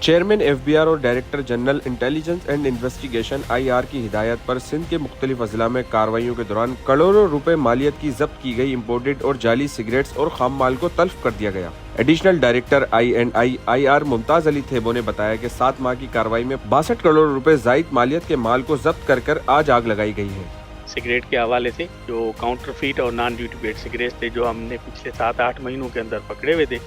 Chairman FBR और director general intelligence and investigation IR की हिदायत पर सिंध के मुख्तलिफ अजला में कार्रवाइयों के दौरान करोड़ों रुपए मालियत की जब्त की गई इम्पोर्टेड और जाली सिगरेट्स और खाम माल को तल्फ कर दिया गया। Additional director INI Mumtaz Ali Thebo ने बताया कि 7 माह की कार्रवाई में 62 करोड़ रुपए जायद मालियत के माल को जब्त कर आज आग लगाई गई है। सिगरेट के हवाले से जो काउंटरफीट और नॉन ड्यूटी पेड सिगरेट थे जो हमने पिछले 7-8 महीनों के अंदर पकड़े हुए थे,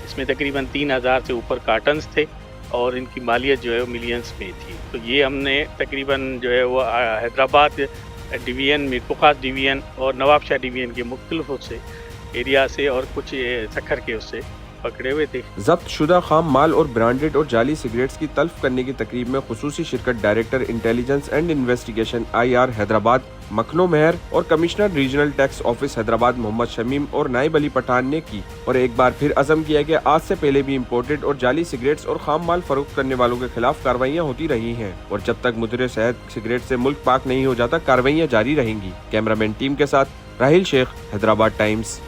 इसमें तकरीबन 3000 से ऊपर कार्टन्स थे और इनकी मालियत जो है वो मिलियंस में थी। तो ये हमने तकरीबन जो है वो हैदराबाद डिवीज़न, मीरपुर डिवीज़न और नवाबशाह डिवीज़न के मुख्तलिफ उससे एरिया से और कुछ सखर के उससे पकड़े हुए थे। जब्त शुदा खाम माल और ब्रांडेड और जाली सिगरेट्स की तल्फ करने की तकरीब में खुसूसी शिरकत director intelligence and investigation IR Hyderabad मखनो मेहर और commissioner regional tax office Hyderabad Mohammad Shamim और नाइब अली पठान ने की और एक बार फिर अज़म किया कि आज से पहले भी इम्पोर्टेड और जाली सिगरेट्स और खाम माल फरोख्त करने वालों के खिलाफ कार्रवाइयाँ होती रही हैं और जब तक मुद्दे सेहत सिगरेट से मुल्क पाक नहीं हो जाता कार्रवाइयाँ जारी रहेंगी। कैमरामैन टीम के साथ राहिल शेख, हैदराबाद टाइम्स।